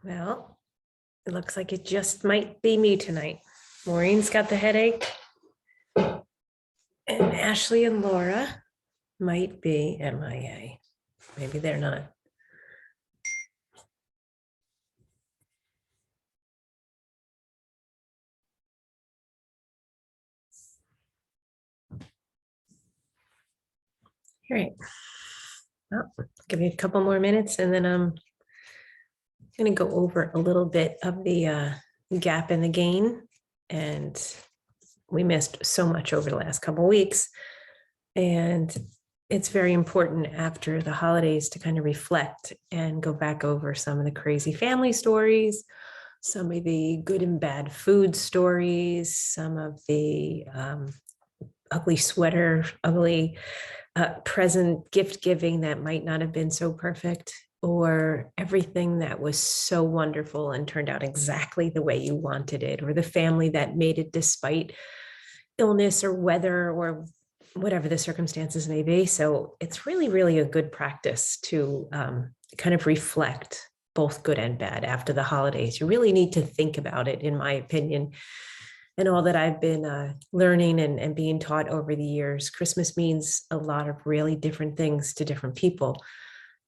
Well, it looks like it just might be me tonight. Maureen's got the headache, and Ashley and Laura might be MIA. Maybe they're not. All right. Well, give me a couple more minutes and then I'm going to go over a little bit of the gap and the gain. And we missed so much over the last couple of weeks. And it's very important after the holidays to kind of reflect and go back over some of the crazy family stories, some of the good and bad food stories, some of the ugly sweater, ugly present gift giving that might not have been so perfect, or everything that was so wonderful and turned out exactly the way you wanted it, or the family that made it despite illness or weather or whatever the circumstances may be. So it's really, really a good practice to kind of reflect both good and bad after the holidays. You really need to think about it, in my opinion, and all that I've been learning and being taught over the years. Christmas means a lot of really different things to different people.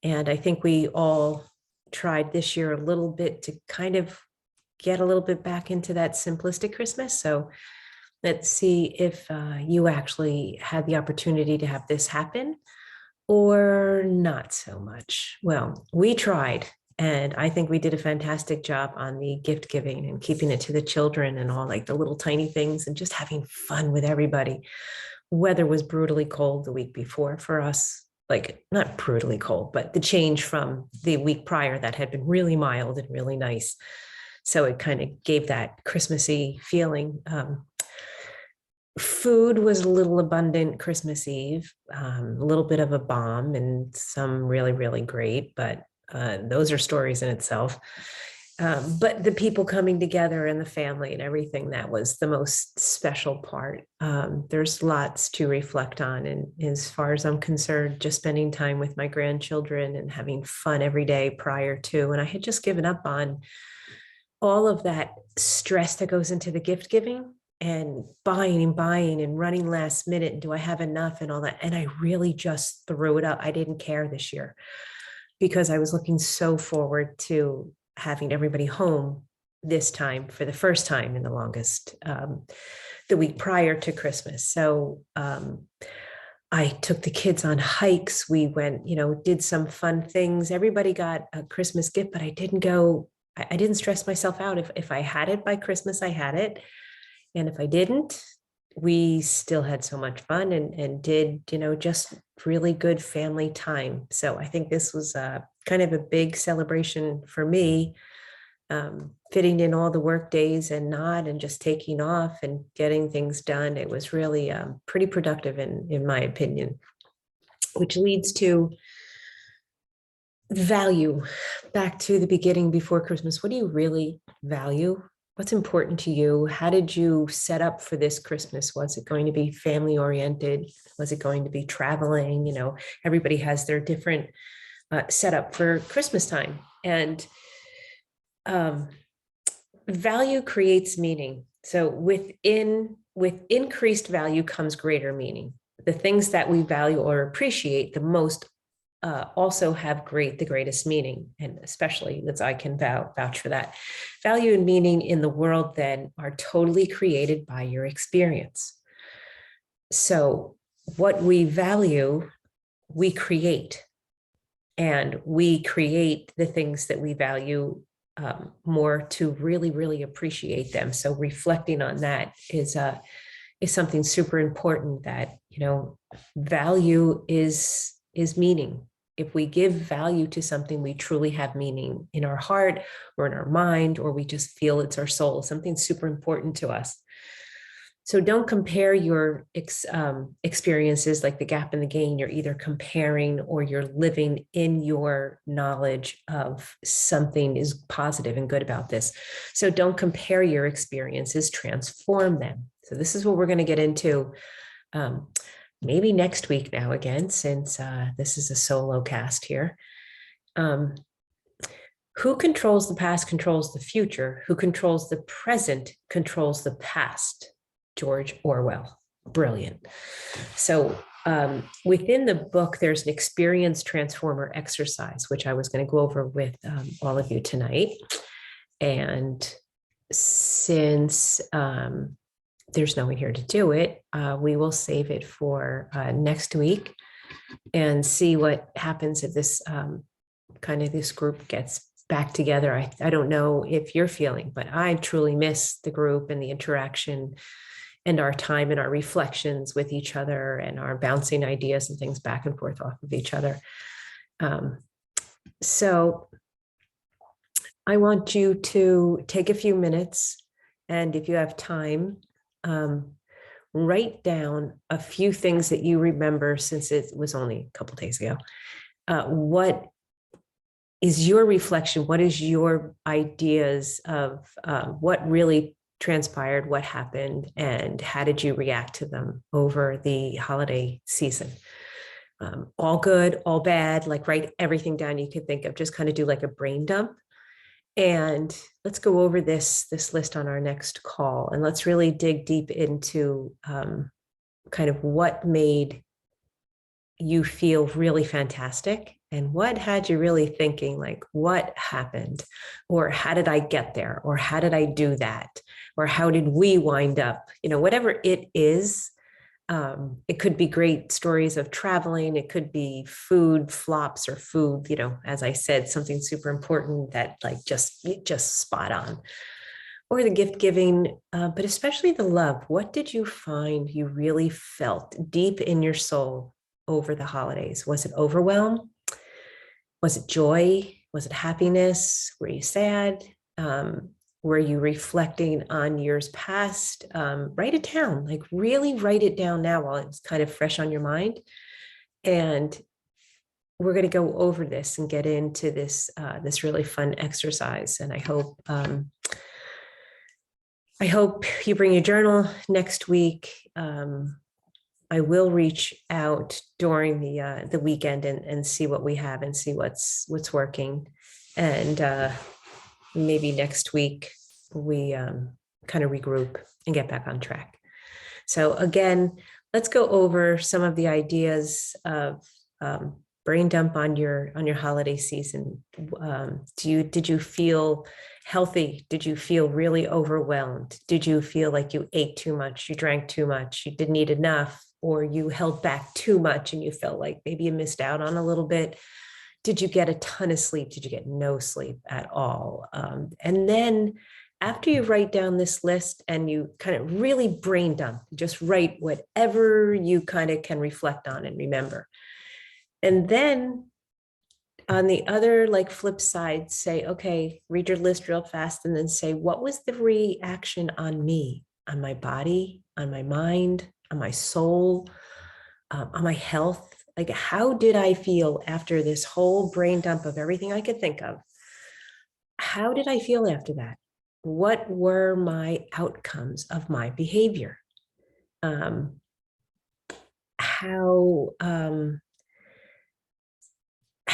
And I think we all tried this year a little bit to kind of get a little bit back into that simplistic Christmas. So let's see if you actually had the opportunity to have this happen or not so much. Well, we tried, and I think we did a fantastic job on the gift giving and keeping it to the children and all like the little tiny things and just having fun with everybody. Weather was brutally cold the week before for us, like not brutally cold, but the change from the week prior that had been really mild and really nice. So it kind of gave that Christmassy feeling. Food was a little abundant Christmas Eve, a little bit of a bomb and some really, really great, but those are stories in itself. But the people coming together and the family and everything, that was the most special part. There's lots to reflect on. And as far as I'm concerned, just spending time with my grandchildren and having fun every day prior to, and I had just given up on all of that stress that goes into the gift giving and buying and running last minute. And do I have enough and all that? And I really just threw it up. I didn't care this year because I was looking so forward to having everybody home this time for the first time in the longest, the week prior to Christmas. So I took the kids on hikes. We went, did some fun things. Everybody got a Christmas gift, but I didn't stress myself out. If I had it by Christmas, I had it. And if I didn't, we still had so much fun and did, just really good family time. So I think this was kind of a big celebration for me, fitting in all the work days and not, and just taking off and getting things done. It was really pretty productive in my opinion, which leads to value. Back to the beginning before Christmas. What do you really value? What's important to you? How did you set up for this Christmas? Was it going to be family oriented? Was it going to be traveling? Everybody has their different set up for Christmas time. And um, value creates meaning. So with increased value comes greater meaning. The things that we value or appreciate the most also have the greatest meaning, and especially that I can vouch for that. Value and meaning in the world then are totally created by your experience. So what we value, we create, and we create the things that we value more to really, really appreciate them. So reflecting on that is something super important. That, you know, value is meaning. If we give value to something, we truly have meaning in our heart or in our mind, or we just feel it's our soul, something super important to us. So don't compare your experiences like the gap and the gain. You're either comparing or you're living in your knowledge of something is positive and good about this. So don't compare your experiences, transform them. So this is what we're going to get into maybe next week now again, since this is a solo cast here. Who controls the past controls the future. Who controls the present controls the past. George Orwell. Brilliant. So within the book, there's an experience transformer exercise, which I was going to go over with all of you tonight. And since there's no one here to do it, we will save it for next week and see what happens if this this group gets back together. I don't know if you're feeling, but I truly miss the group and the interaction and our time and our reflections with each other and our bouncing ideas and things back and forth off of each other. So I want you to take a few minutes, and if you have time, write down a few things that you remember, since it was only a couple of days ago. What is your reflection? What is your ideas of what really transpired, what happened, and how did you react to them over the holiday season? All good, all bad, like write everything down you could think of. Just kind of do like a brain dump. And let's go over this list on our next call. And let's really dig deep into kind of what made you feel really fantastic and what had you really thinking, like, what happened, or how did I get there, or how did I do that, or how did we wind up, you know, whatever it is. It could be great stories of traveling. It could be food flops or food, you know, as I said, something super important that like just spot on, or the gift giving, but especially the love. What did you find you really felt deep in your soul over the holidays? Was it overwhelm? Was it joy? Was it happiness? Were you sad? Were you reflecting on years past? Write it down, like really write it down now while it's kind of fresh on your mind. And we're going to go over this and get into this this really fun exercise. And I hope you bring your journal next week. I will reach out during the weekend and see what we have and see what's working. And maybe next week we kind of regroup and get back on track. So again, let's go over some of the ideas of brain dump on your holiday season. Did you feel healthy? Did you feel really overwhelmed? Did you feel like you ate too much, you drank too much, you didn't eat enough, or you held back too much and you felt like maybe you missed out on a little bit? Did you get a ton of sleep? Did you get no sleep at all? And then after you write down this list and you kind of really brain dump, just write whatever you kind of can reflect on and remember. And then on the other like flip side, say, okay, read your list real fast and then say, what was the reaction on me, on my body, on my mind, on my soul, on my health? Like, how did I feel after this whole brain dump of everything I could think of? How did I feel after that? What were my outcomes of my behavior? How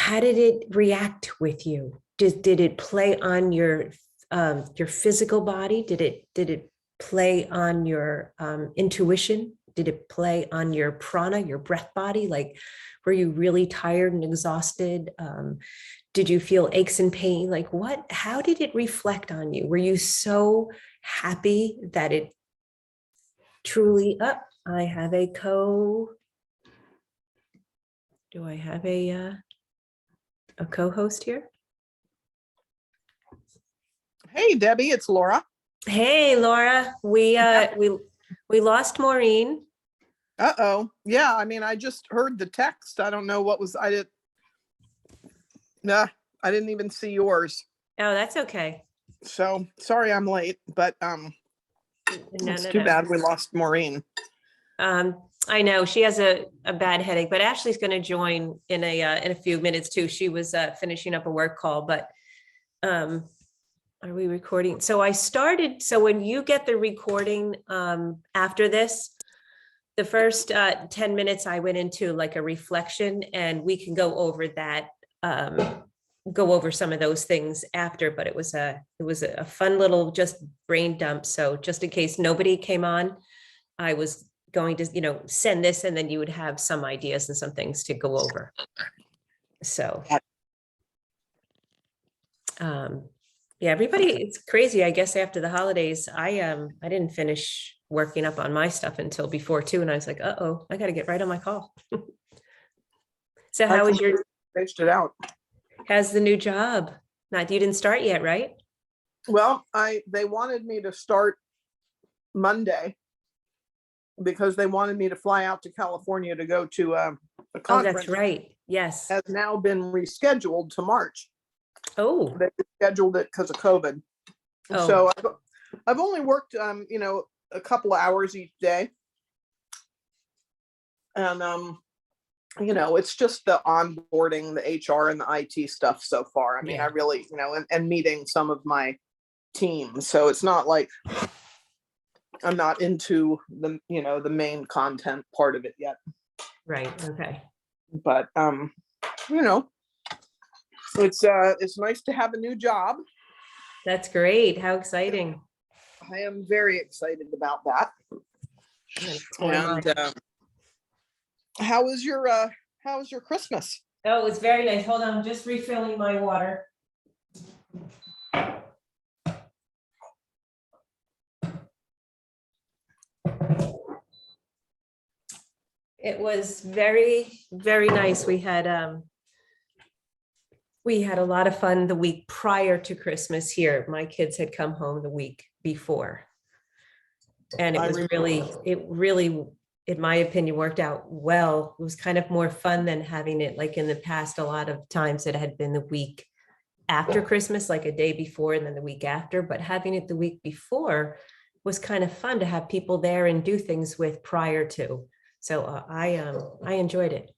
how did it react with you? Did it play on your physical body? Did it play on your intuition? Did it play on your prana, your breath body? Like, were you really tired and exhausted? Did you feel aches and pain? Like, what? How did it reflect on you? Were you so happy that it truly up? I have a do I have a co-host here? Hey, Debbie, it's Laura. Hey, Laura, we lost Maureen. Uh-oh. Yeah, I mean, I just heard the text. I don't know what was, nah, I didn't even see yours. Oh, that's okay. So sorry I'm late, but it's too bad we lost Maureen. I know she has a bad headache, but Ashley's going to join in a few minutes too. She was finishing up a work call, but are we recording? So when you get the recording after this, the first 10 minutes I went into like a reflection, and we can go over that, go over some of those things after, but it was a fun little just brain dump. So just in case nobody came on, I was going to, send this, and then you would have some ideas and some things to go over. So, yeah, everybody, it's crazy. I guess after the holidays, I didn't finish working up on my stuff until before 2, and I was like, uh-oh, I got to get right on my call. So how was your? Spaced it out. How's the new job? You didn't start yet, right? Well, they wanted me to start Monday because they wanted me to fly out to California to go to a conference. Oh, that's right. Yes. Has now been rescheduled to March. Oh. They scheduled it because of COVID. Oh. So I've only worked, a couple of hours each day. And, it's just the onboarding, the HR and the IT stuff so far. I mean, Yeah. I really, and meeting some of my team. So it's not like I'm not into the, the main content part of it yet. Right. Okay. But, it's nice to have a new job. That's great. How exciting. I am very excited about that. And how was your Christmas? Oh, it was very nice. Hold on, I'm just refilling my water. It was very, very nice. We had a lot of fun the week prior to Christmas here. My kids had come home the week before. And it really, in my opinion, worked out well. It was kind of more fun than having it like in the past. A lot of times it had been the week after Christmas, like a day before and then the week after, but having it the week before was kind of fun to have people there and do things with prior to. So I enjoyed it.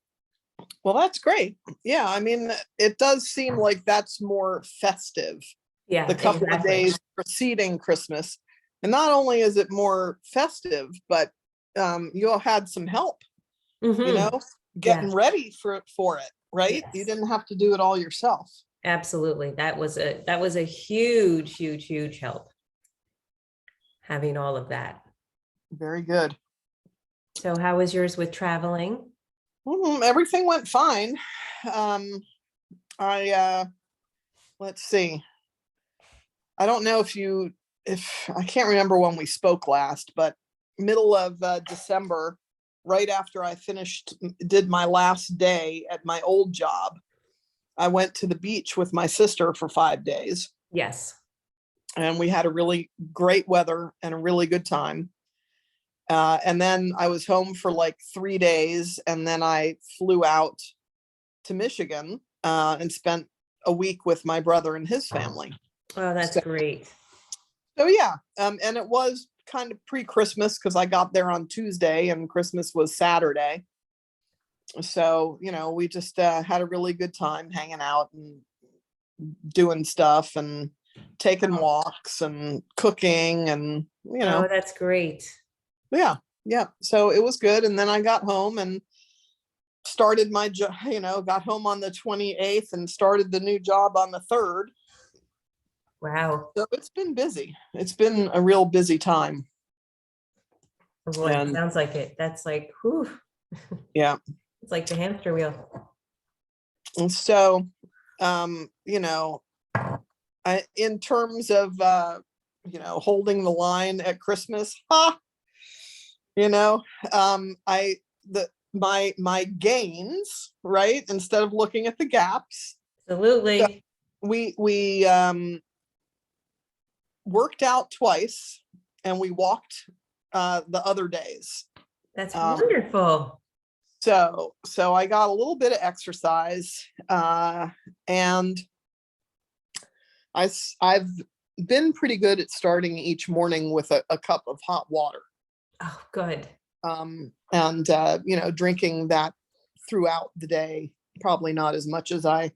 Well, that's great. Yeah, I mean, it does seem like that's more festive. Yeah, the couple of days preceding Christmas. And not only is it more festive, but you all had some help, getting ready for it, right? Yes. You didn't have to do it all yourself. Absolutely. That was a huge, huge, huge help. Having all of that. Very good. So how was yours with traveling? Everything went fine. Let's see. I don't know if I can't remember when we spoke last, but middle of December, right after I did my last day at my old job, I went to the beach with my sister for 5 days. Yes. And we had a really great weather and a really good time. And then I was home for like 3 days, and then I flew out to Michigan and spent a week with my brother and his family. Oh, that's great. So yeah, and it was kind of pre-Christmas because I got there on Tuesday and Christmas was Saturday. So, we just had a really good time hanging out and doing stuff and taking walks and cooking and, Oh, that's great. Yeah. So it was good. And then I got home and started my job, got home on the 28th and started the new job on the 3rd. Wow. So it's been busy. It's been a real busy time. Oh, boy, it And- sounds like it. That's like, whew. Yeah. It's like the hamster wheel. And so, in terms of, holding the line at Christmas, my gains, right? Instead of looking at the gaps, Absolutely. we worked out twice and we walked the other days. That's wonderful. So I got a little bit of exercise, and I've been pretty good at starting each morning with a cup of hot water. Oh, good. And drinking that throughout the day, probably not as much as I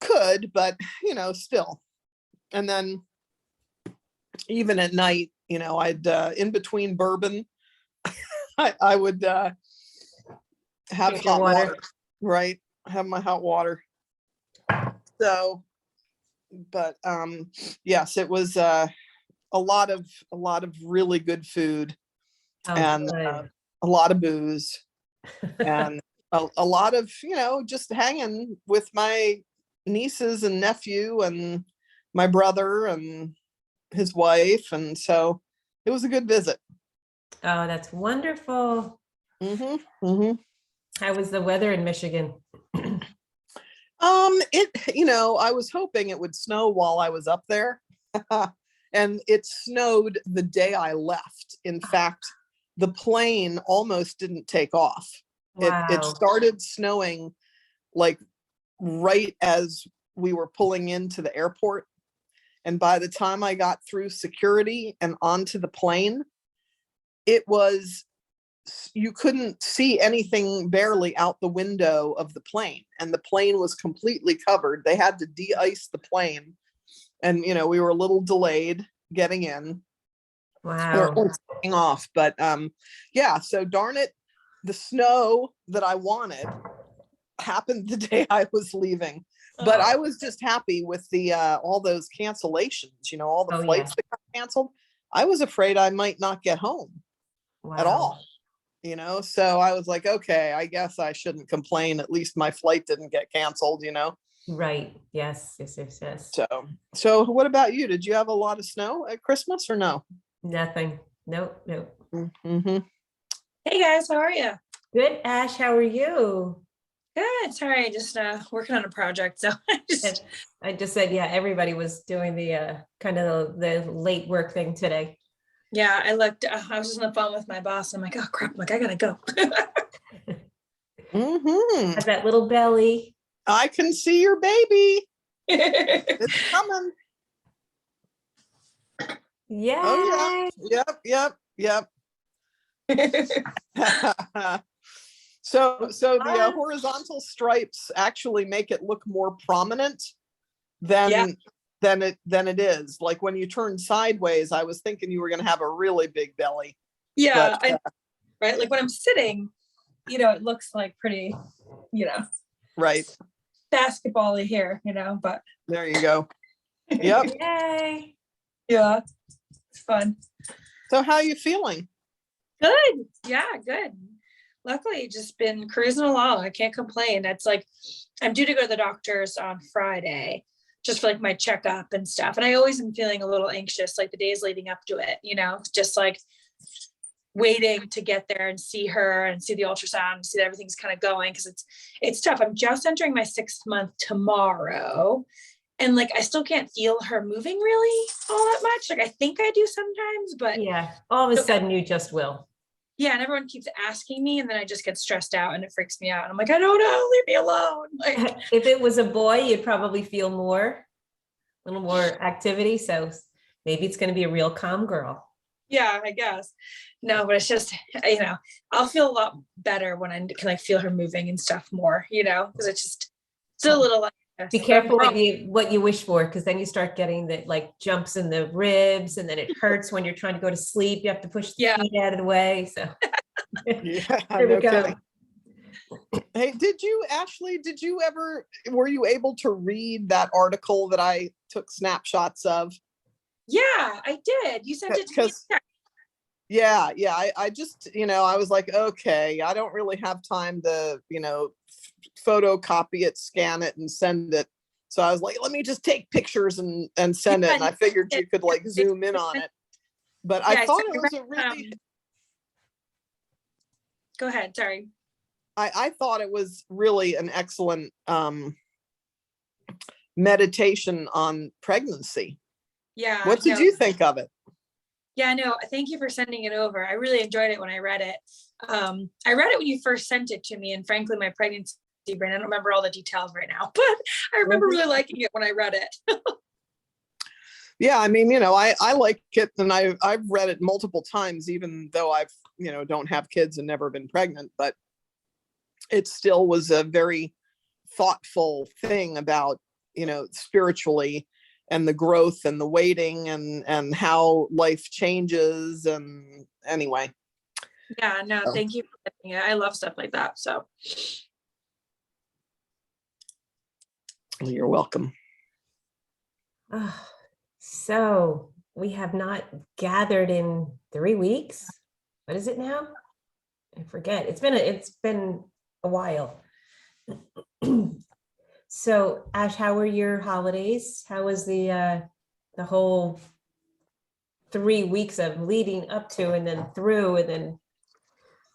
could, but still. And then even at night, I'd in between bourbon, I would have Drink your hot water. water, right? Have my hot water. So, but yes, it was a lot of really good food, Oh, and good. a lot of booze, and a lot of just hanging with my nieces and nephew and my brother and his wife, and so it was a good visit. Oh, that's wonderful. Mm-hmm. How was the weather in Michigan? I was hoping it would snow while I was up there. And it snowed the day I left. In fact, the plane almost didn't take off. It Wow. started snowing like right as we were pulling into the airport. And by the time I got through security and onto the plane, you couldn't see anything barely out the window of the plane, and the plane was completely covered. They had to de-ice the plane, and we were a little delayed getting in Wow. or taking off. But yeah, so darn it, the snow that I wanted happened the day I was leaving. But I was just happy with the all those cancellations, all the Oh, flights yeah. that got canceled. I was afraid I might not get home at Wow. all. So I was like, okay, I guess I shouldn't complain. At least my flight didn't get canceled. Right. Yes. So what about you? Did you have a lot of snow at Christmas or no? Nothing. Nope. Mm-hmm. Hey guys, how are you? Good. Ash, how are you? Good. Sorry, just working on a project. So I just said, yeah, everybody was doing the kind of the late work thing today. yeah, I looked. I was just on the phone with my boss. I'm like, oh crap! I'm like, I gotta go. Mm-hmm. Has that little belly. I can see your baby. It's coming. Yeah. Oh yeah. Yep. So the horizontal stripes actually make it look more prominent than it is. Like when you turn sideways, I was thinking you were going to have a really big belly. Yeah, But, right. Like when I'm sitting, it looks like pretty, right. basketball-y here, but There you go. Yep. Yay. yeah, it's fun. So how are you feeling? Good. Yeah, good. Luckily, just been cruising along. I can't complain. It's like I'm due to go to the doctor's on Friday just for like my checkup and stuff. And I always am feeling a little anxious, like the days leading up to it, just like waiting to get there and see her and see the ultrasound and see that everything's kind of going, because it's tough. I'm just entering my 6th month tomorrow. And like, I still can't feel her moving really all that much. Like I think I do sometimes, but Yeah. All of a sudden you just will. yeah. And everyone keeps asking me, and then I just get stressed out and it freaks me out. And I'm like, I don't know, leave me alone. Like, If it was a boy, you'd probably feel a little more activity. So maybe it's going to be a real calm girl. yeah, I guess. No, but it's just, I'll feel a lot better when I can like feel her moving and stuff more, because it's just still a little like, Be careful what you wish for, because then you start getting the like jumps in the ribs, and then it hurts when you're trying to go to sleep. You have to push the feet out of the way. So Yeah, there we no go. kidding. Hey, were you able to read that article that I took snapshots of? Yeah, I did. You sent it to me. Because, yeah, I just, I was like, okay, I don't really have time to, photocopy it, scan it and send it. So I was like, let me just take pictures and send it. And I figured you could like zoom in on it. But I Yeah, thought so it was a really, go ahead, sorry. I thought it was really an excellent meditation on pregnancy. Yeah. What did no, you think of it? Yeah, no, thank you for sending it over. I really enjoyed it when I read it. I read it when you first sent it to me, and frankly, my pregnancy brain, I don't remember all the details right now, but I remember really liking it when I read it. Yeah, I mean, I like it, and I've read it multiple times, even though I've, don't have kids and never been pregnant, but it still was a very thoughtful thing about, spiritually, and the growth and the waiting and how life changes. And anyway. Yeah, no, So, thank you for sending it. I love stuff like that. So you're welcome. So we have not gathered in 3 weeks. What is it now? I forget. It's been a while. So Ash, how were your holidays? How was the whole 3 weeks of leading up to and then through and then?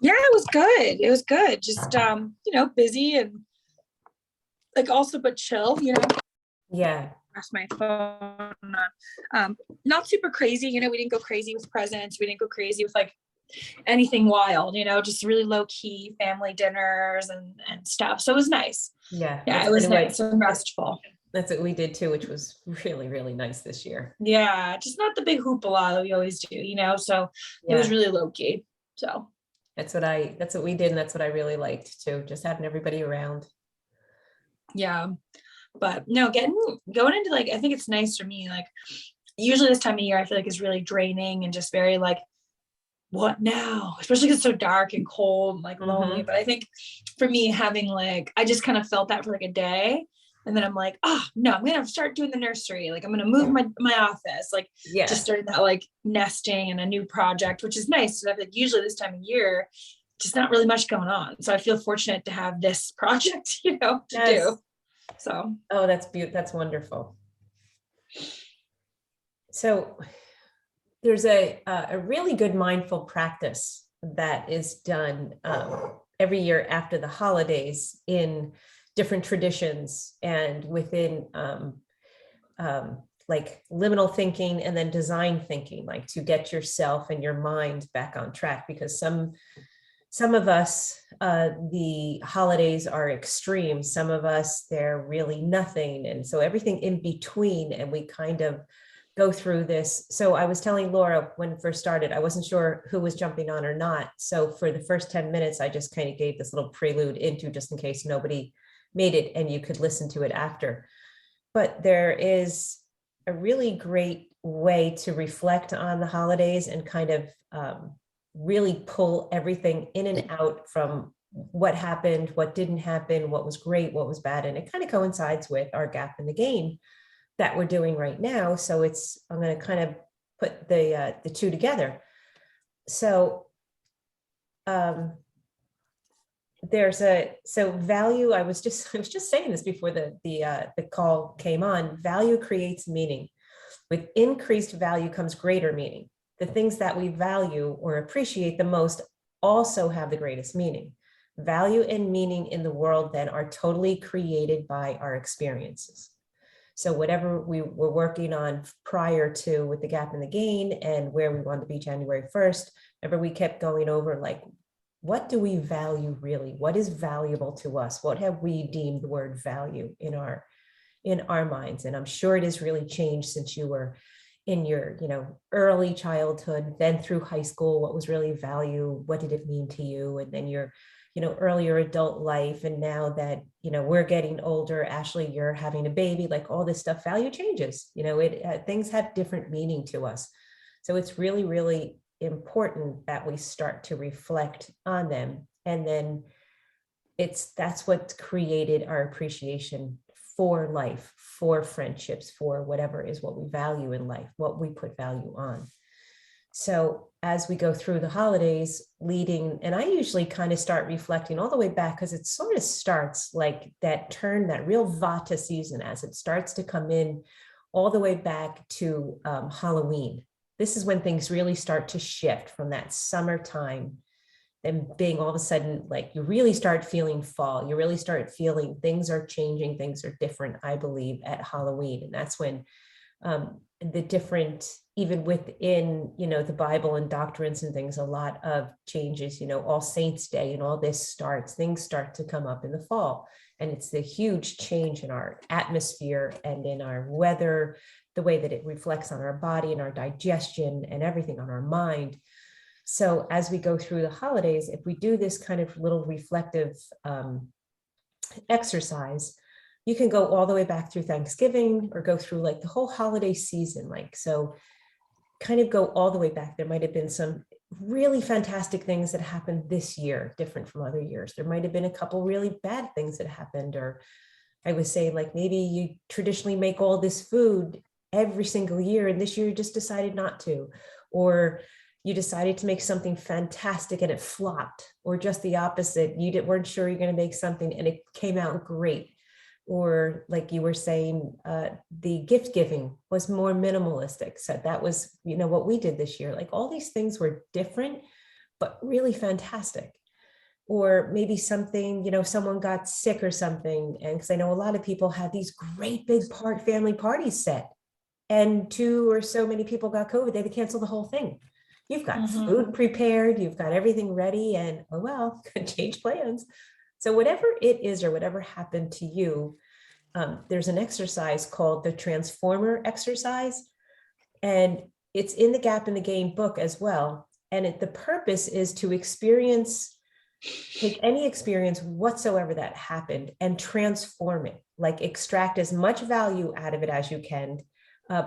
yeah, it was good. It was good. Just busy and like also but chill, Yeah. Press my phone on. Not super crazy, we didn't go crazy with presents. We didn't go crazy with like anything wild, just really low key family dinners and stuff. So it was nice. Yeah. Yeah, it was nice and restful. That's what we did too, which was really, really nice this year. Yeah, just not the big hoopla that we always do, so it was really low key. So that's what we did, and that's what I really liked too, just having everybody around. Yeah, but no, going into like, I think it's nice for me, like usually this time of year I feel like it's really draining and just very like, what now, especially because it's so dark and cold and like lonely. But I think for me, having like, I just kind of felt that for like a day, and then I'm like, oh no, I'm gonna start doing the nursery, like I'm gonna move my office, like just starting that like nesting and a new project, which is nice. So like usually this time of year just not really much going on, so I feel fortunate to have this project to do. So that's beautiful. That's wonderful. So there's a really good mindful practice that is done every year after the holidays in different traditions and within like liminal thinking and then design thinking, like to get yourself and your mind back on track, because some of us, the holidays are extreme. Some of us, they're really nothing. And so everything in between, and we kind of go through this. So I was telling Laura when it first started, I wasn't sure who was jumping on or not. So for the first 10 minutes, I just kind of gave this little prelude into, just in case nobody made it and you could listen to it after. But there is a really great way to reflect on the holidays and kind of really pull everything in and out from what happened, what didn't happen, what was great, what was bad. And it kind of coincides with our gap in the gain that we're doing right now. So I'm going to kind of put the two together. So so value, I was just saying this before the call came on. Value creates meaning. With increased value comes greater meaning. The things that we value or appreciate the most also have the greatest meaning. Value and meaning in the world then are totally created by our experiences. So whatever we were working on prior to with the gap in the gain and where we wanted to be January 1st, remember we kept going over like, what do we value really? What is valuable to us? What have we deemed the word value in our minds? And I'm sure it has really changed since you were in your, early childhood, then through high school. What was really value? What did it mean to you? And then your, earlier adult life. And now that, we're getting older, Ashley, you're having a baby, like all this stuff, value changes, things have different meaning to us. So it's really, really important that we start to reflect on them. And then that's what created our appreciation for life, for friendships, for whatever is what we value in life, what we put value on. So as we go through the holidays leading, and I usually kind of start reflecting all the way back, because it sort of starts like that turn, that real Vata season, as it starts to come in all the way back to Halloween. This is when things really start to shift from that summertime and being all of a sudden, like you really start feeling fall, you really start feeling things are changing, things are different, I believe, at Halloween. And that's when the different, even within, the Bible and doctrines and things, a lot of changes, All Saints Day and all this starts, things start to come up in the fall. And it's the huge change in our atmosphere and in our weather, the way that it reflects on our body and our digestion and everything on our mind. So as we go through the holidays, if we do this kind of little reflective exercise, you can go all the way back through Thanksgiving or go through like the whole holiday season. So kind of go all the way back. There might've been some really fantastic things that happened this year, different from other years. There might've been a couple really bad things that happened, or I was saying like, maybe you traditionally make all this food every single year and this year you just decided not to, or you decided to make something fantastic and it flopped, or just the opposite. You weren't sure you're going to make something and it came out great. Or like you were saying, the gift giving was more minimalistic. So that was, what we did this year. Like all these things were different, but really fantastic. Or maybe something, someone got sick or something. And because I know a lot of people had these great big family parties set, and 2 or so many people got COVID, they had to cancel the whole thing. You've got food prepared, you've got everything ready, and oh well, could change plans. So whatever it is or whatever happened to you, there's an exercise called the Transformer exercise, and it's in the Gap in the Gain book as well. And the purpose is to take any experience whatsoever that happened and transform it, like extract as much value out of it as you can,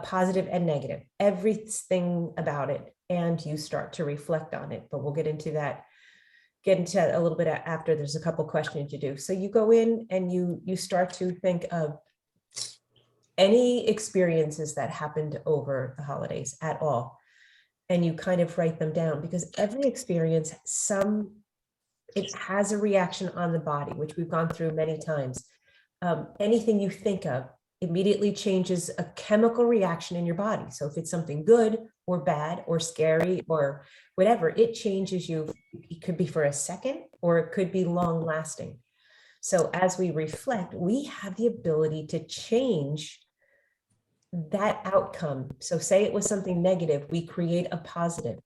positive and negative, everything about it. And you start to reflect on it, but we'll get into that a little bit after. There's a couple questions you do. So you go in and you start to think of any experiences that happened over the holidays at all. And you kind of write them down, because every experience, it has a reaction on the body, which we've gone through many times. Anything you think of immediately changes a chemical reaction in your body. So if it's something good or bad or scary or whatever, it changes you. It could be for a second or it could be long lasting. So as we reflect, we have the ability to change that outcome. So say it was something negative, we create a positive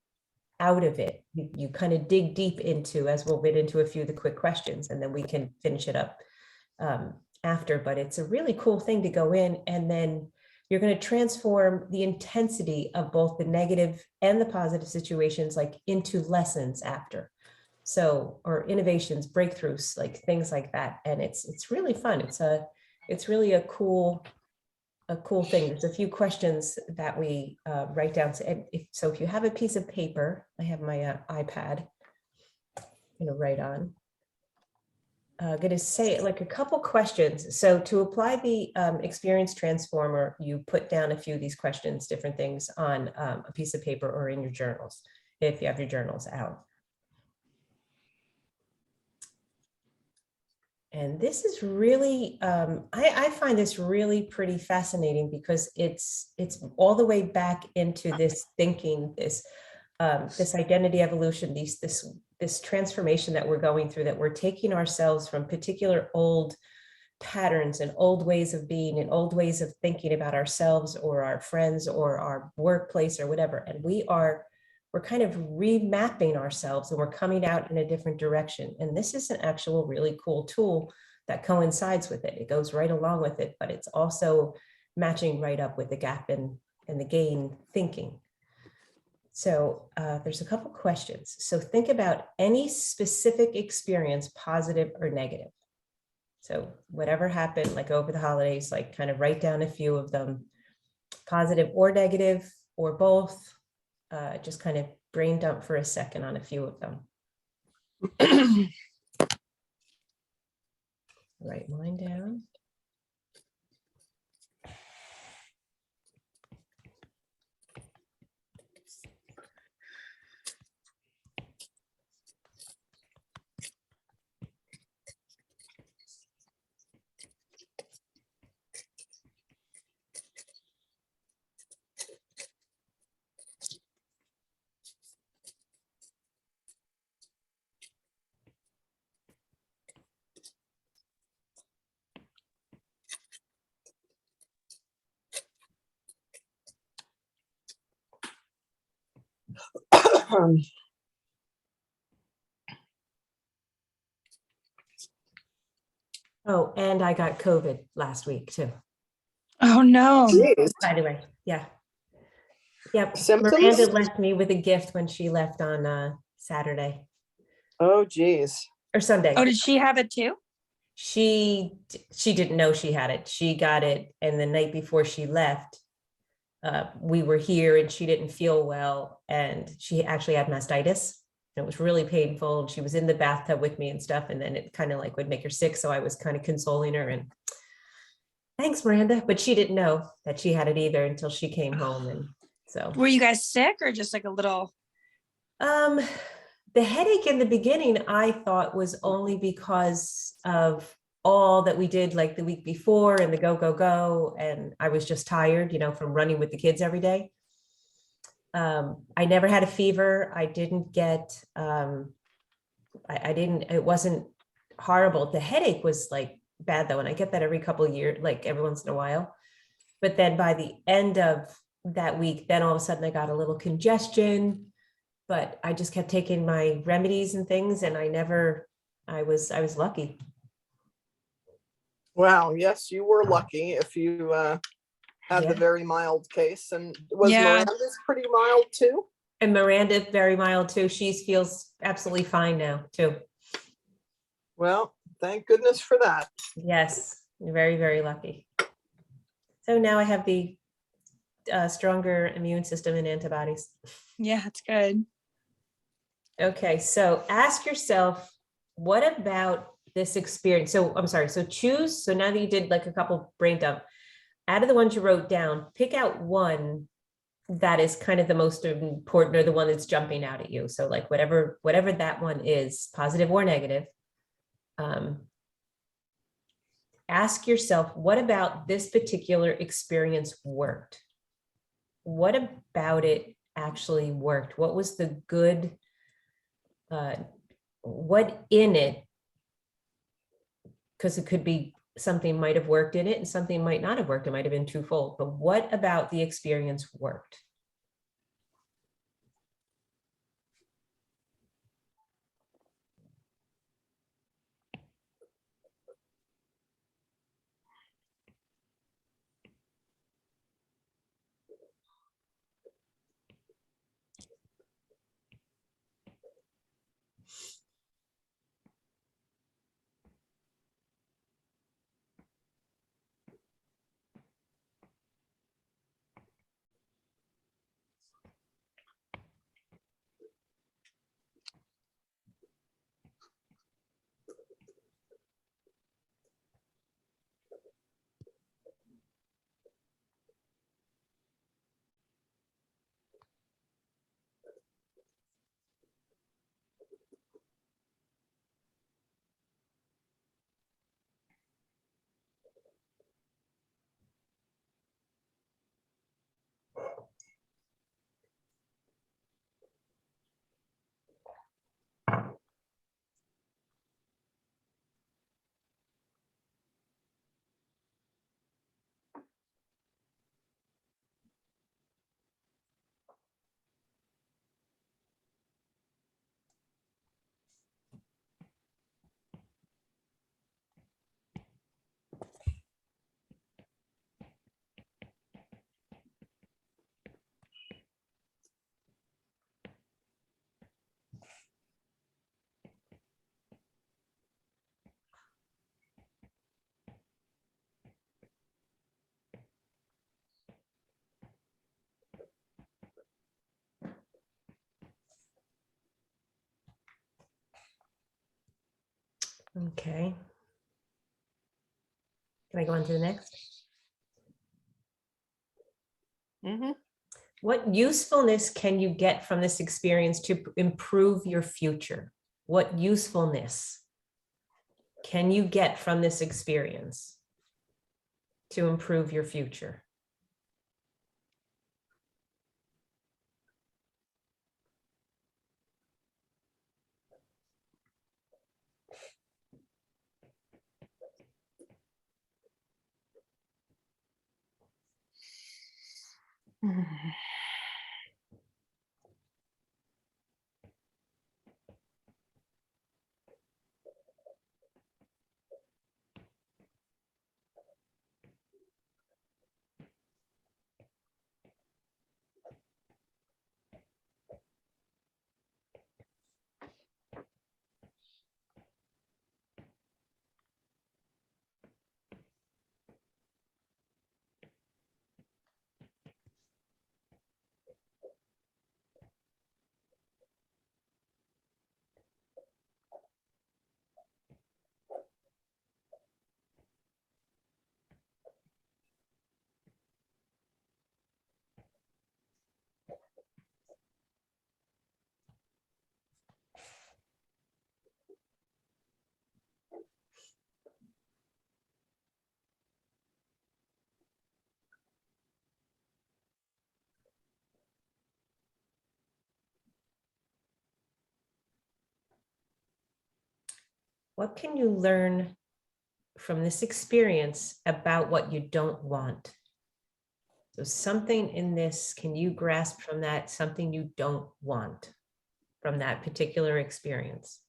out of it. You kind of dig deep into, as we'll get into a few of the quick questions, and then we can finish it up after. But it's a really cool thing to go in, and then you're going to transform the intensity of both the negative and the positive situations like into lessons after. So, or innovations, breakthroughs, like things like that. And it's really fun. It's really a cool thing. There's a few questions that we write down. So if you have a piece of paper, I have my iPad, I'm going to write on. Going to say like a couple questions. So to apply the experience transformer, you put down a few of these questions, different things on a piece of paper or in your journals, if you have your journals out. And this is really, I find this really pretty fascinating, because it's all the way back into this thinking, this identity evolution, this transformation that we're going through, that we're taking ourselves from particular old patterns and old ways of being and old ways of thinking about ourselves or our friends or our workplace or whatever. And we're kind of remapping ourselves, and we're coming out in a different direction. And this is an actual really cool tool that coincides with it. It goes right along with it, but it's also matching right up with the Gap and the Gain thinking. So there's a couple questions. So think about any specific experience, positive or negative. So whatever happened, like over the holidays, like kind of write down a few of them, positive or negative or both. Just kind of brain dump for a second on a few of them. Write mine down. Oh, and I got COVID last week too. Oh, no. Jeez. By the way, yeah. Yep. Symptoms? Miranda left me with a gift when she left on Saturday Oh, geez. or Sunday. Oh, did she have it too? She didn't know she had it. She got it, and the night before she left, we were here, and she didn't feel well, and she actually had mastitis. It was really painful. She was in the bathtub with me and stuff, and then it kind of like would make her sick. So I was kind of consoling her and thanks, Miranda, but she didn't know that she had it either until she came home, and so. Were you guys sick or just like a little? Um, the headache in the beginning, I thought was only because of all that we did like the week before and the go, go, go. And I was just tired, from running with the kids every day. I never had a fever. I didn't get, I didn't, it wasn't horrible. The headache was like bad though. And I get that every couple of years, like every once in a while. But then by the end of that week, then all of a sudden I got a little congestion, but I just kept taking my remedies and things, and I was lucky. Wow. Yes, you were lucky if you had Yeah. the very mild case. And was Yeah. Miranda's pretty mild too? And Miranda, very mild too. She feels absolutely fine now too. Well, thank goodness for that. Yes, very, very lucky. So now I have the stronger immune system and antibodies. Yeah, it's good. Okay, so ask yourself, what about this experience? So I'm sorry, so choose, so now that you did like a couple brain dump, out of the ones you wrote down, pick out one that is kind of the most important or the one that's jumping out at you. So like whatever that one is, positive or negative. Ask yourself, what about this particular experience worked? What about it actually worked? What was the good, what in it, because it could be something might have worked in it and something might not have worked. It might have been twofold, but what about the experience worked? Okay. Can I go on to the next? Mhm. What usefulness can you get from this experience to improve your future? What usefulness can you get from this experience to improve your future? What can you learn from this experience about what you don't want? So something in this, can you grasp from that something you don't want from that particular experience?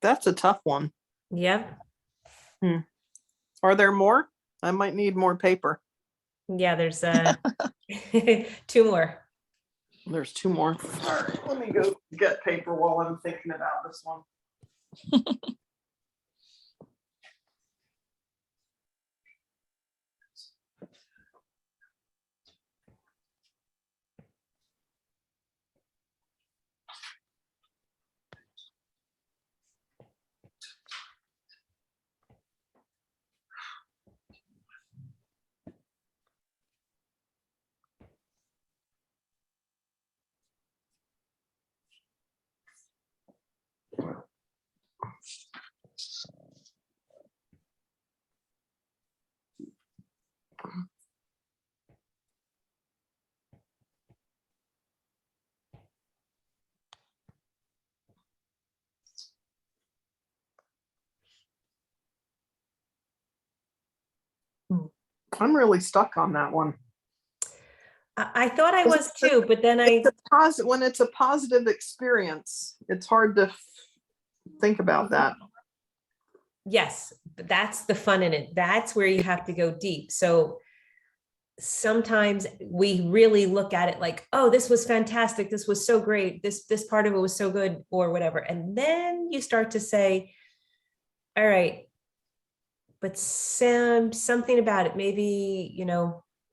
That's a tough one. Yep. Are there more? I might need more paper. Yeah, there's 2 more. There's 2 more. All right, let me go get paper while I'm thinking about this one. I'm really stuck on that one. I thought I was too, but then When it's a positive experience, it's hard to think about that. yes, but that's the fun in it. That's where you have to go deep. So sometimes we really look at it like, oh, this was fantastic. This was so great. This part of it was so good or whatever. And then you start to say, all right, but something about it, maybe,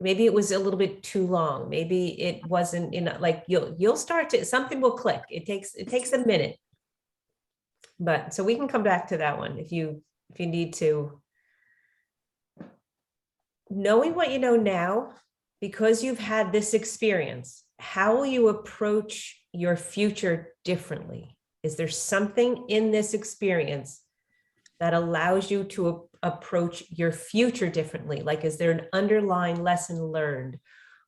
maybe it was a little bit too long. Maybe it wasn't like you'll start to, something will click. It takes a minute. But so we can come back to that one if you need to. Knowing what you know now, because you've had this experience, how will you approach your future differently? Is there something in this experience that allows you to approach your future differently? Like, is there an underlying lesson learned?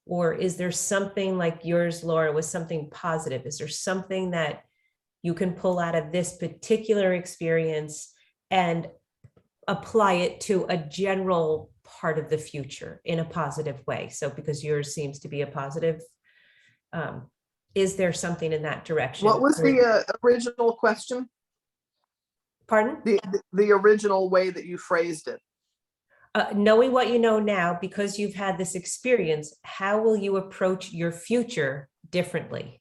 Or is there something like yours, Laura, was something positive? Is there something that you can pull out of this particular experience and apply it to a general part of the future in a positive way? So because yours seems to be a positive, is there something in that direction? What was the original question? Pardon? The original way that you phrased it. Knowing what you know now, because you've had this experience, how will you approach your future differently?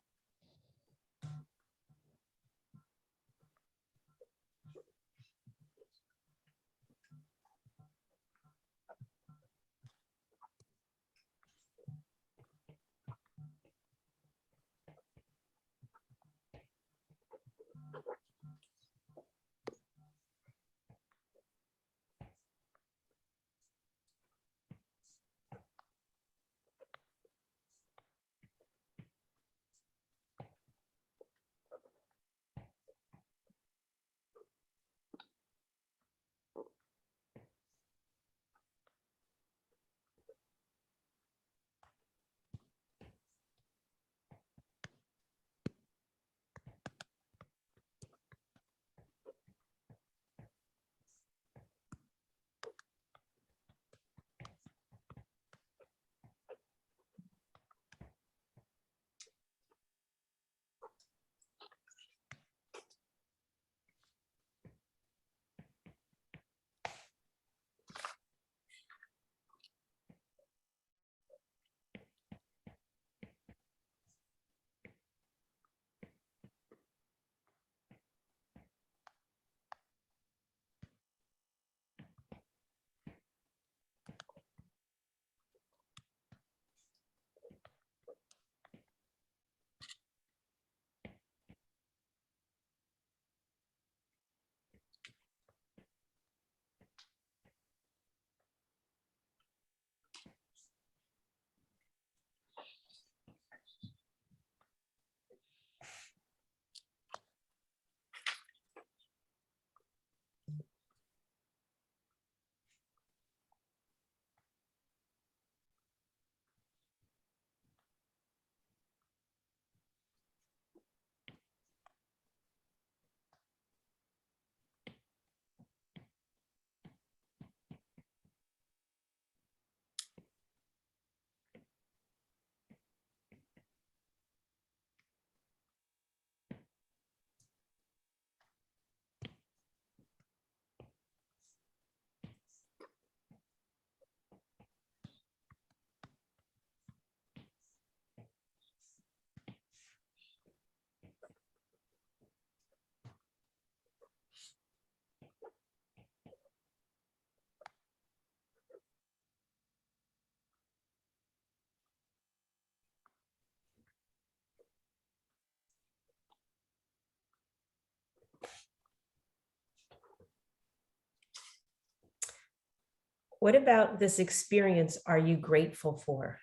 What about this experience are you grateful for?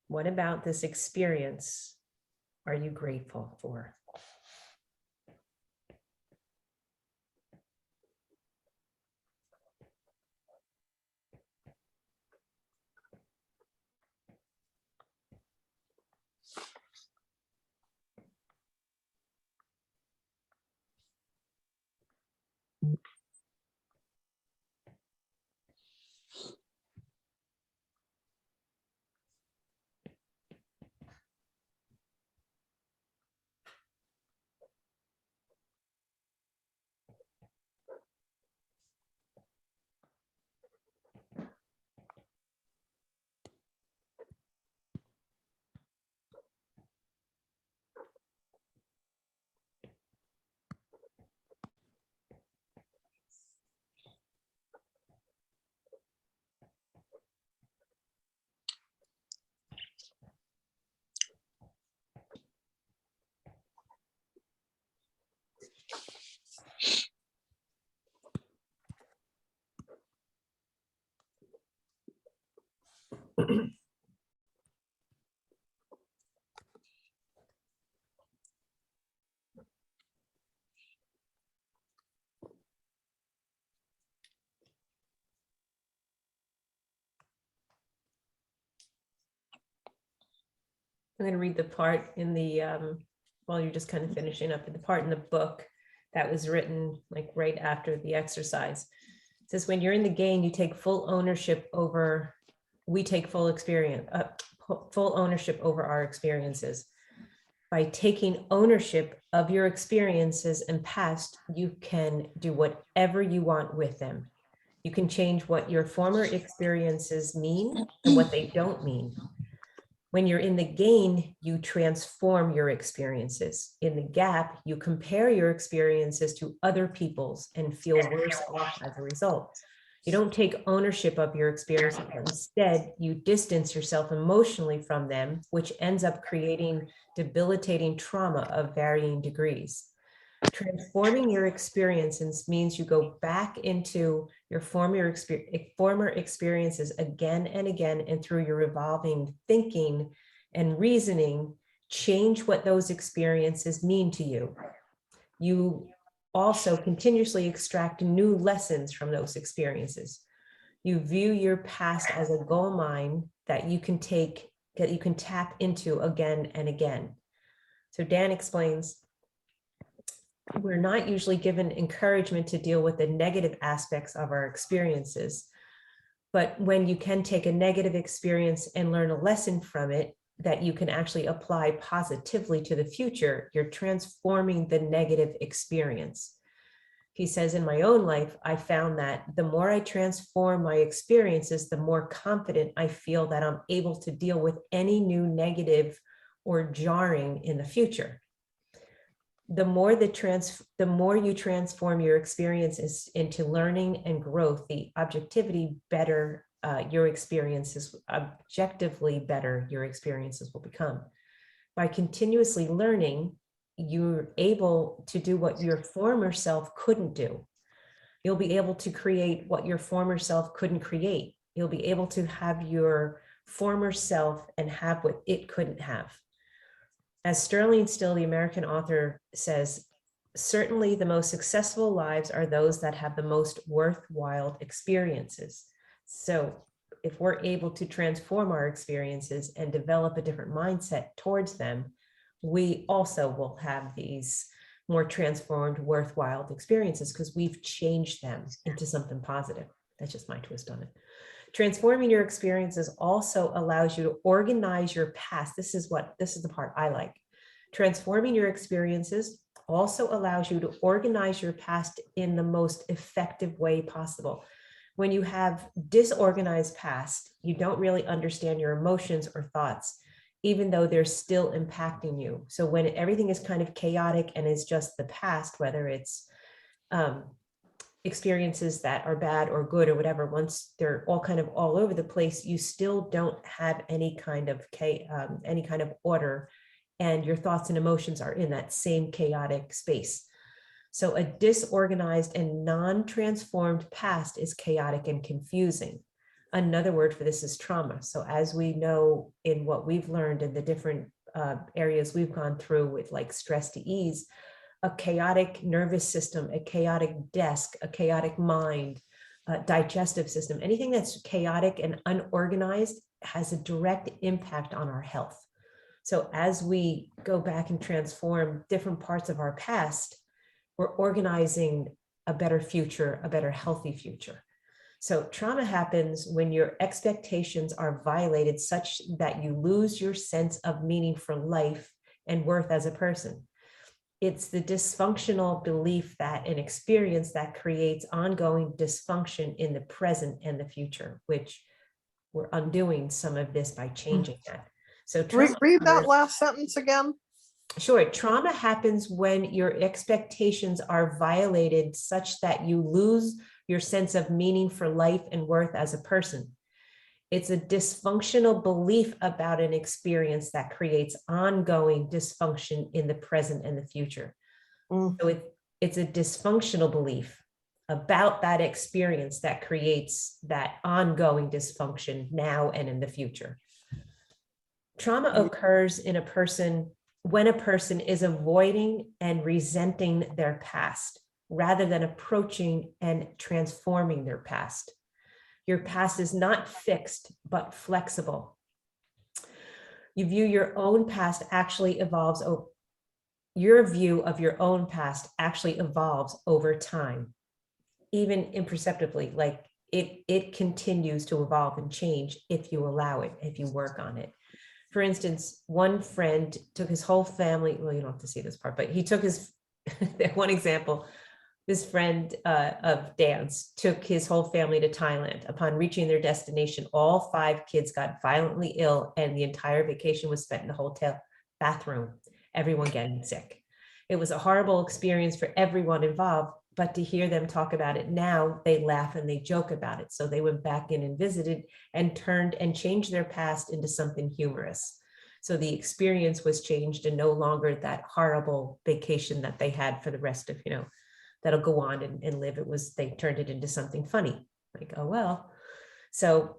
What about this experience are you grateful for? I'm going to read the part in the, while you're just kind of finishing up, the part in the book that was written like right after the exercise. It says, when you're in the game, you take full ownership over, we take full ownership over our experiences. By taking ownership of your experiences and past, you can do whatever you want with them. You can change what your former experiences mean and what they don't mean. When you're in the gain, you transform your experiences. In the gap, you compare your experiences to other people's and feel worse off as a result. You don't take ownership of your experiences, but instead you distance yourself emotionally from them, which ends up creating debilitating trauma of varying degrees. Transforming your experiences means you go back into your former experiences again and again, and through your evolving thinking and reasoning, change what those experiences mean to you. You also continuously extract new lessons from those experiences. You view your past as a gold mine that you can tap into again and again. So Dan explains, we're not usually given encouragement to deal with the negative aspects of our experiences. But when you can take a negative experience and learn a lesson from it that you can actually apply positively to the future, you're transforming the negative experience. He says, in my own life, I found that the more I transform my experiences, the more confident I feel that I'm able to deal with any new negative or jarring in the future. The more you transform your experiences into learning and growth, the objectively better your experiences will become. By continuously learning, you're able to do what your former self couldn't do. You'll be able to create what your former self couldn't create. You'll be able to have your former self and have what it couldn't have. As Sterling Still, the American author, says, certainly the most successful lives are those that have the most worthwhile experiences. So if we're able to transform our experiences and develop a different mindset towards them, we also will have these more transformed, worthwhile experiences because we've changed them into something positive. That's just my twist on it. Transforming your experiences also allows you to organize your past. This is the part I like. Transforming your experiences also allows you to organize your past in the most effective way possible. When you have disorganized past, you don't really understand your emotions or thoughts, even though they're still impacting you. So when everything is kind of chaotic and is just the past, whether it's experiences that are bad or good or whatever, once they're all kind of all over the place, you still don't have any kind of order, and your thoughts and emotions are in that same chaotic space. So a disorganized and non-transformed past is chaotic and confusing. Another word for this is trauma. So as we know in what we've learned in the different areas we've gone through with like stress to ease, a chaotic nervous system, a chaotic desk, a chaotic mind, digestive system, anything that's chaotic and unorganized has a direct impact on our health. So as we go back and transform different parts of our past, we're organizing a better future, a better healthy future. So trauma happens when your expectations are violated such that you lose your sense of meaning for life and worth as a person. It's the dysfunctional belief that an experience that creates ongoing dysfunction in the present and the future, which we're undoing some of this by changing that. So read that last sentence again. Sure. Trauma happens when your expectations are violated such that you lose your sense of meaning for life and worth as a person. It's a dysfunctional belief about an experience that creates ongoing dysfunction in the present and the future. So it's a dysfunctional belief about that experience that creates that ongoing dysfunction now and in the future. Trauma occurs in a person when a person is avoiding and resenting their past rather than approaching and transforming their past. Your past is not fixed, but flexible. You view your own past actually evolves. Your view of your own past actually evolves over time, even imperceptibly. Like it continues to evolve and change if you allow it, if you work on it. for instance, one friend took his whole family, well, you don't have to see this part, but he took his, one example, this friend of Dan's took his whole family to Thailand. Upon reaching their destination, all 5 kids got violently ill and the entire vacation was spent in the hotel bathroom, everyone getting sick. It was a horrible experience for everyone involved, but to hear them talk about it now, they laugh and they joke about it. So they went back in and visited and turned and changed their past into something humorous. So the experience was changed and no longer that horrible vacation that they had for the rest of, that'll go on and live. They turned it into something funny, like, oh, well. So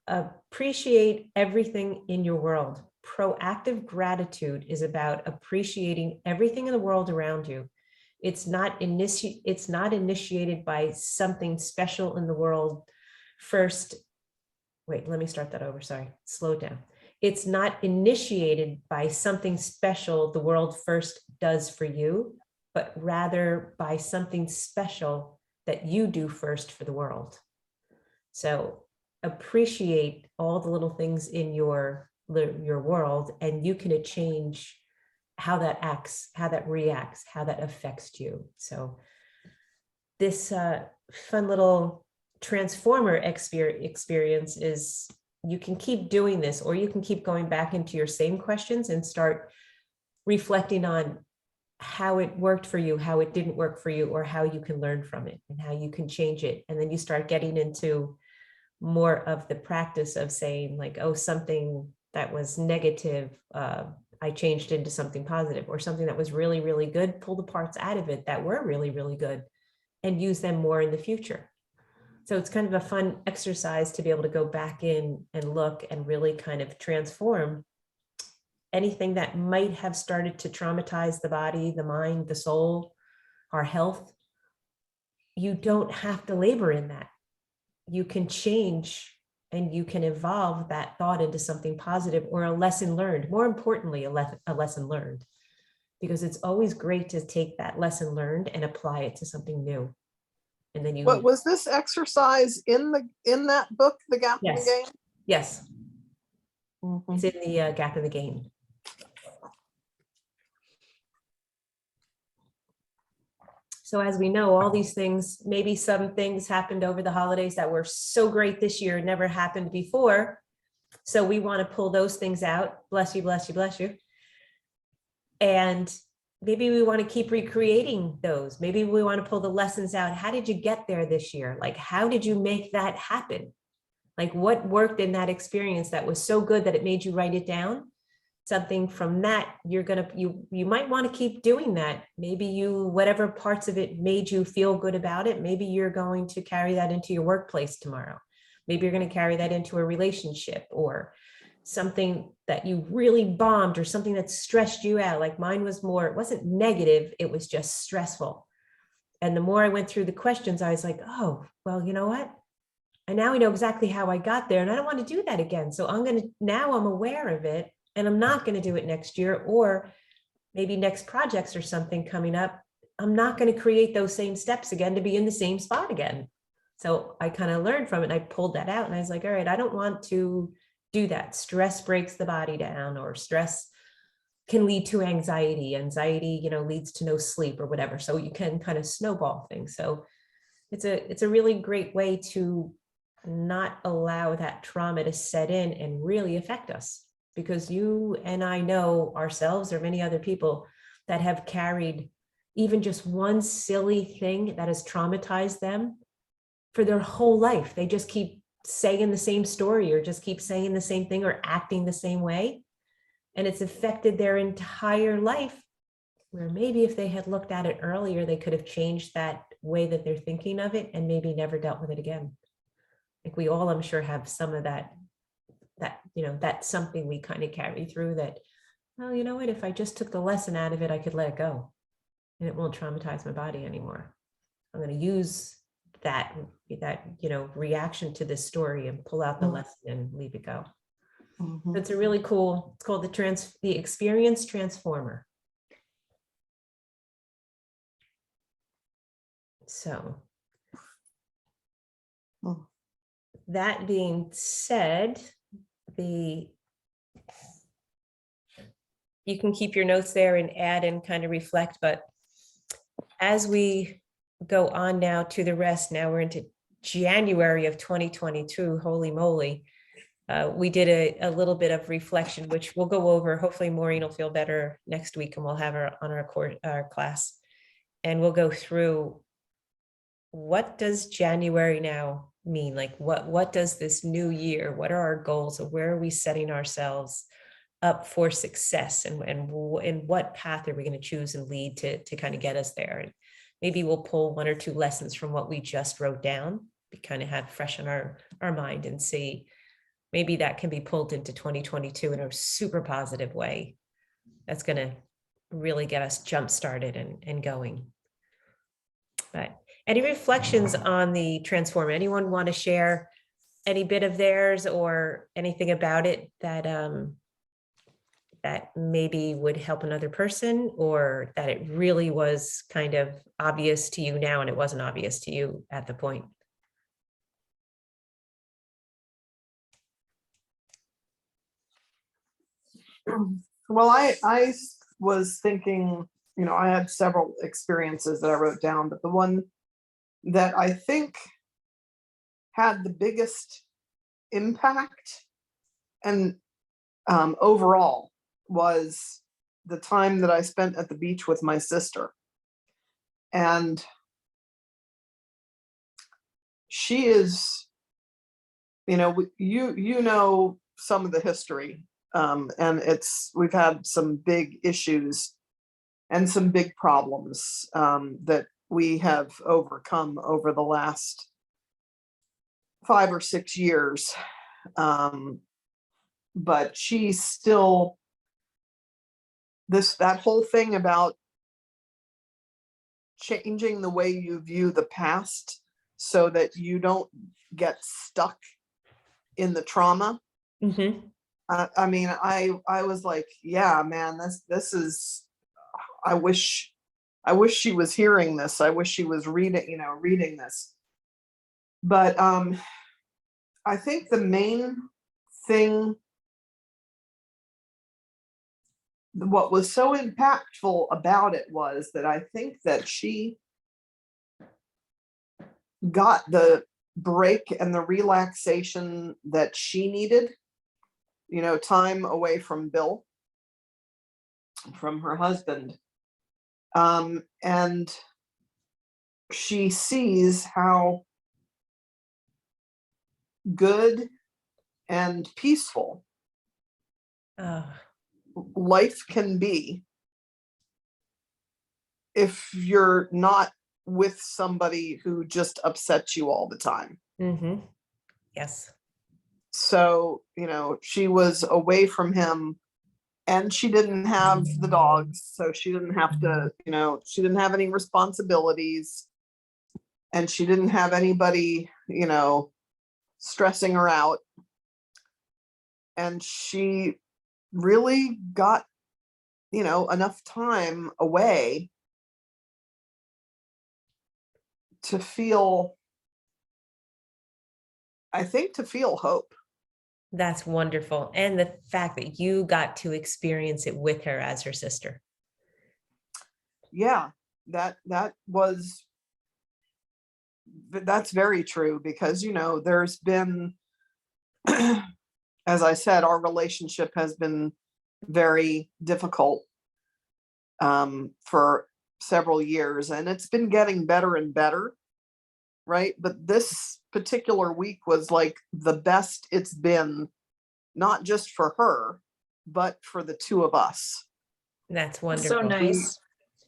appreciate everything in your world. Proactive gratitude is about appreciating everything in the world around you. It's not initiated by something special in the world first. Wait, let me start that over. Sorry, slow down. It's not initiated by something special the world first does for you, but rather by something special that you do first for the world. So appreciate all the little things in your world, and you can change how that acts, how that reacts, how that affects you. So this fun little transformer experience is, you can keep doing this, or you can keep going back into your same questions and start reflecting on how it worked for you, how it didn't work for you, or how you can learn from it and how you can change it. And then you start getting into more of the practice of saying, like, oh, something that was negative, I changed into something positive, or something that was really, really good, pull the parts out of it that were really, really good and use them more in the future. So it's kind of a fun exercise to be able to go back in and look and really kind of transform anything that might have started to traumatize the body, the mind, the soul, our health. You don't have to labor in that. You can change and you can evolve that thought into something positive, or a lesson learned. More importantly, a lesson learned, because it's always great to take that lesson learned and apply it to something new. And then you. What was this exercise in that book, The Gap in the Yes. Gain? Yes, Mhm. it's in the Gap in the Gain. So as we know, all these things, maybe some things happened over the holidays that were so great this year, never happened before. So we want to pull those things out. Bless you, bless you, bless you. And maybe we want to keep recreating those. Maybe we want to pull the lessons out. How did you get there this year? Like, how did you make that happen? Like, what worked in that experience that was so good that it made you write it down? Something from that, you might want to keep doing that. Maybe whatever parts of it made you feel good about it, maybe you're going to carry that into your workplace tomorrow. Maybe you're going to carry that into a relationship, or something that you really bombed, or something that stressed you out. Like mine was more, it wasn't negative, it was just stressful. And the more I went through the questions, I was like, oh, well, you know what? And now I know exactly how I got there, and I don't want to do that again. So now I'm aware of it, and I'm not going to do it next year, or maybe next projects or something coming up. I'm not going to create those same steps again to be in the same spot again. So I kind of learned from it. I pulled that out and I was like, all right, I don't want to do that. Stress breaks the body down, or stress can lead to anxiety. Anxiety, leads to no sleep or whatever. So you can kind of snowball things. So it's a really great way to not allow that trauma to set in and really affect us, because you and I know ourselves, or many other people that have carried even just one silly thing that has traumatized them for their whole life. They just keep saying the same story, or just keep saying the same thing, or acting the same way. And it's affected their entire life, where maybe if they had looked at it earlier, they could have changed that way that they're thinking of it and maybe never dealt with it again. Like we all, I'm sure, have some of that, that's something we kind of carry through that, well, you know what, if I just took the lesson out of it, I could let it go and it won't traumatize my body anymore. I'm going to use that reaction to this story and pull out the lesson and leave it go. Mhm. It's a really cool, it's called the Experience Transformer. So Mm. that being said, the you can keep your notes there and add and kind of reflect, but as we go on now to the rest, now we're into January of 2022, holy moly. We did a little bit of reflection, which we'll go over. Hopefully Maureen will feel better next week and we'll have her on our class. And we'll go through, what does January now mean? Like what does this new year, what are our goals, and where are we setting ourselves up for success, and what path are we going to choose and lead to kind of get us there? And maybe we'll pull one or two lessons from what we just wrote down, we kind of have fresh in our mind, and see maybe that can be pulled into 2022 in a super positive way. That's going to really get us jump started and going. But any reflections on the Transform? Anyone want to share any bit of theirs or anything about it that that maybe would help another person, or that it really was kind of obvious to you now and it wasn't obvious to you at the point? Well, I was thinking, you know, I had several experiences that I wrote down, but the one that I think had the biggest impact and overall was the time that I spent at the beach with my sister. And she is, you know, you know some of the history, and we've had some big issues and some big problems that we have overcome over the last 5 or 6 years. But she's still that whole thing about changing the way you view the past so that you don't get stuck in the trauma. Mm-hmm. I mean, I was like, yeah, man, this is, I wish she was hearing this. I wish she was reading this. But I think the main thing, what was so impactful about it was that I think that she got the break and the relaxation that she needed, you know, time away from Bill, from her husband. And she sees how good and peaceful life can be if you're not with somebody who just upsets you all the time. Mm-hmm. Yes. So, you know, she was away from him, and she didn't have the dogs, so she didn't have to, you know, she didn't have any responsibilities, and she didn't have anybody, you know, stressing her out. And she really got, you know, enough time away to feel, I think, to feel hope. That's wonderful. And the fact that you got to experience it with her as her sister. Yeah, that's very true, because, you know, there's been, as I said, our relationship has been very difficult for several years, and it's been getting better and better, right? But this particular week was like the best it's been, not just for her, but for the two of us. That's wonderful. So nice.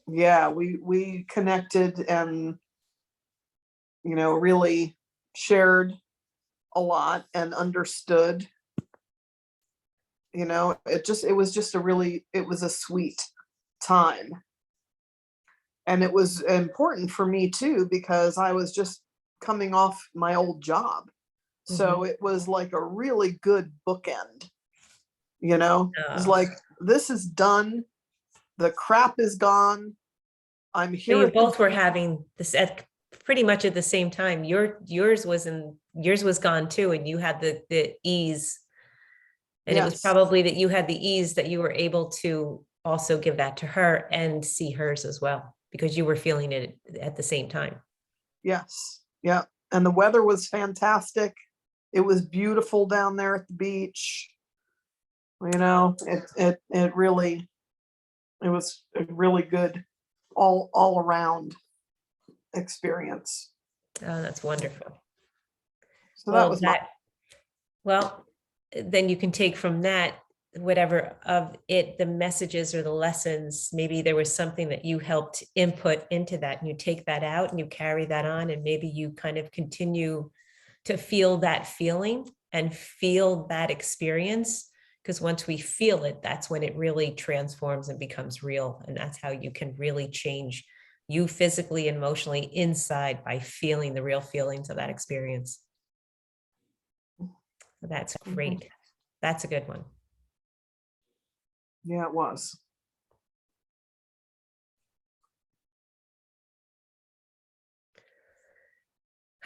Yeah, we connected and, you know, really shared a lot and understood. You know, it was a sweet time. And it was important for me too, because I was just coming off my old job. So it was like a really good bookend, you know. It's like, this is done, the crap is gone, I'm So here. you both were having this at pretty much at the same time. Yours was gone too, and you had the ease And it was Yes. probably that you had the ease that you were able to also give that to her and see hers as well, because you were feeling it at the same time. Yes, yeah, and the weather was fantastic. It was beautiful down there at the beach. You know, it really, it was a really good all around experience. Oh, that's wonderful. So that was my, Well, then you can take from that, whatever of it, the messages or the lessons, maybe there was something that you helped input into that and you take that out and you carry that on and maybe you kind of continue to feel that feeling and feel that experience. Because once we feel it, that's when it really transforms and becomes real. And that's how you can really change you physically and emotionally inside by feeling the real feelings of that experience. That's great. That's a good one. yeah, it was.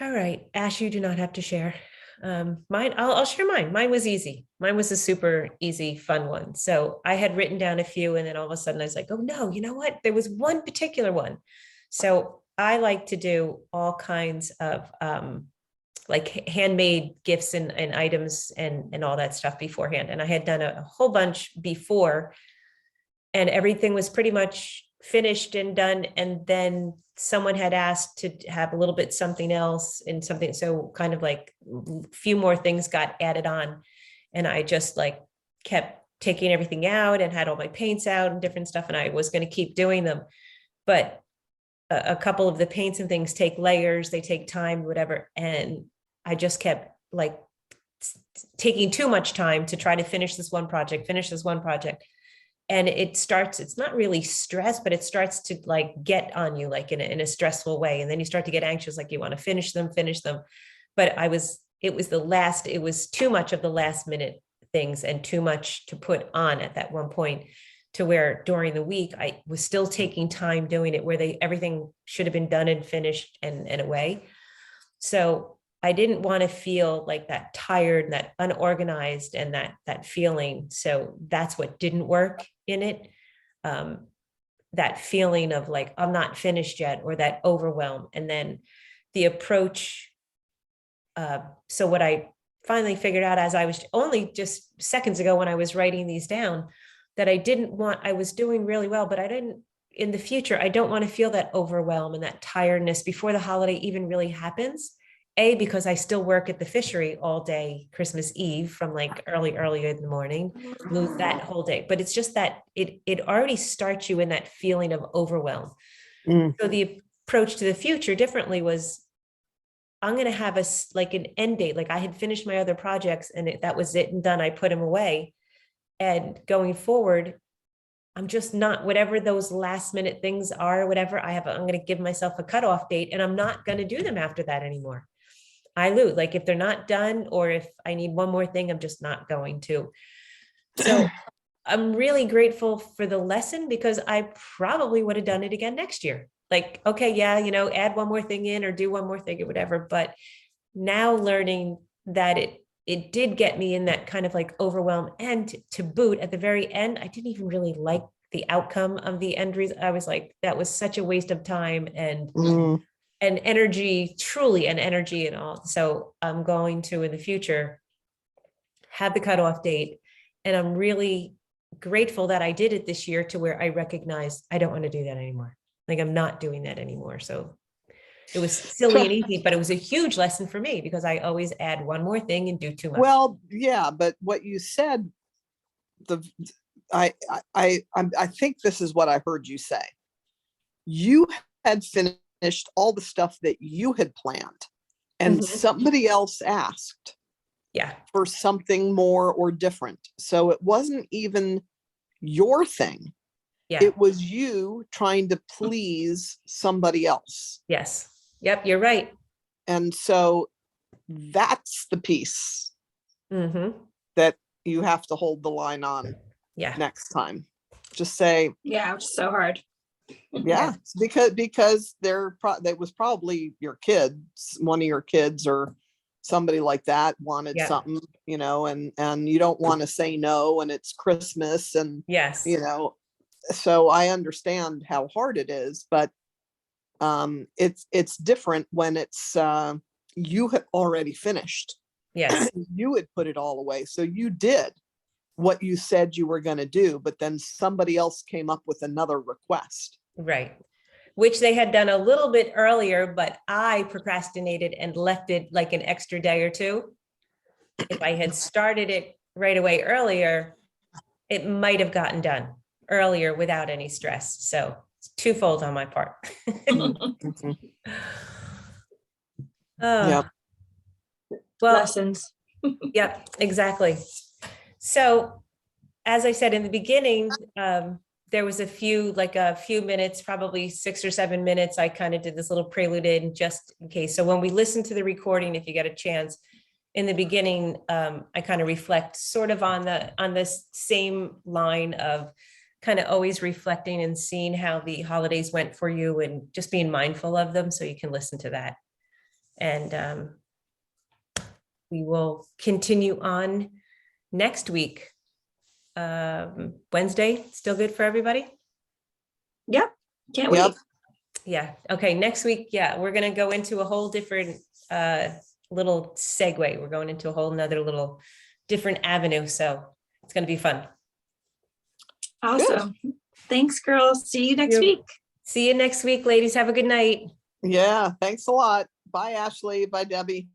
All right, Ash, you do not have to share. Mine, I'll share mine. Mine was easy. Mine was a super easy, fun one. So I had written down a few and then all of a sudden I was like, oh no, you know what? There was one particular one. So I like to do all kinds of like handmade gifts and items and all that stuff beforehand. And I had done a whole bunch before and everything was pretty much finished and done. And then someone had asked to have a little bit something else and something. So kind of like a few more things got added on. And I just like kept taking everything out and had all my paints out and different stuff. And I was going to keep doing them. But a couple of the paints and things take layers, they take time, whatever. And I just kept like taking too much time to try to finish this one project. And it starts, it's not really stress, but it starts to like get on you like in a stressful way. And then you start to get anxious, like you want to finish them. But it was too much of the last minute things and too much to put on at that one point to where during the week, I was still taking time doing it where everything should have been done and finished and away. So I didn't want to feel like that tired, that unorganized and that feeling. So that's what didn't work in it. That feeling of like, I'm not finished yet, or that overwhelm. And then the approach. So what I finally figured out as I was only just seconds ago when I was writing these down, that I was doing really well, but in the future, I don't want to feel that overwhelm and that tiredness before the holiday even really happens. Because I still work at the fishery all day, Christmas Eve from like early in the morning, lose that whole day. But it's just that it already starts you in that feeling of overwhelm. Mm. So the approach to the future differently was, I'm going to have like an end date. Like I had finished my other projects and that was it and done. I put them away. And going forward, I'm just not, whatever those last minute things are, whatever I'm going to give myself a cutoff date and I'm not going to do them after that anymore. I lose, like if they're not done or if I need one more thing, I'm just not going to. So I'm really grateful for the lesson because I probably would have done it again next year. Like, okay, yeah, add one more thing in or do one more thing or whatever. But now learning that it did get me in that kind of like overwhelm, and to boot at the very end, I didn't even really like the outcome of the end result. I was like, that was such a waste of time and energy, truly an energy and all. So I'm going to, in the future, have the cutoff date. And I'm really grateful that I did it this year to where I recognize I don't want to do that anymore. Like I'm not doing that anymore. So it was silly and easy, but it was a huge lesson for me because I always add one more thing and do too much. Well, yeah, but what you said, I think this is what I heard you say. You had finished all the stuff that you had planned and somebody else asked for something more or different. So it wasn't even your thing. Yeah. It was you trying to please somebody else. Yes. Yep. You're right. And so that's the piece that you have to hold the line on next time. Just say, yeah, it's so hard. yeah, because that was probably your kids, one of your kids or somebody like that wanted Yeah. something, and you don't want to say no, and it's Christmas, and, Yes, so I understand how hard it is, but it's different when it's, you had already finished. yes, You had put it all away. So you did what you said you were going to do, but then somebody else came up with another request. right. Which they had done a little bit earlier, but I procrastinated and left it like an extra day or two. If I had started it right away earlier, it might have gotten done earlier without any stress. So it's twofold on my part. Mhm. Oh, Yep. well, Lessons. yep, exactly. So as I said in the beginning, there was a few minutes, probably 6 or 7 minutes. I kind of did this little prelude in just in case. So when we listen to the recording, if you get a chance, in the beginning, I kind of reflect sort of on this same line of kind of always reflecting and seeing how the holidays went for you and just being mindful of them. So you can listen to that. And we will continue on next week. Wednesday, still good for everybody? Yep. Can't Yep. wait. Yeah. Okay. Next week, yeah, we're gonna go into a whole different little segue. We're going into a whole nother little different avenue. So it's gonna be fun. Awesome. Thanks, girls. See you next Yep. week. See you next week, ladies. Have a good night. Yeah. Thanks a lot. Bye, Ashley. Bye, Debbie.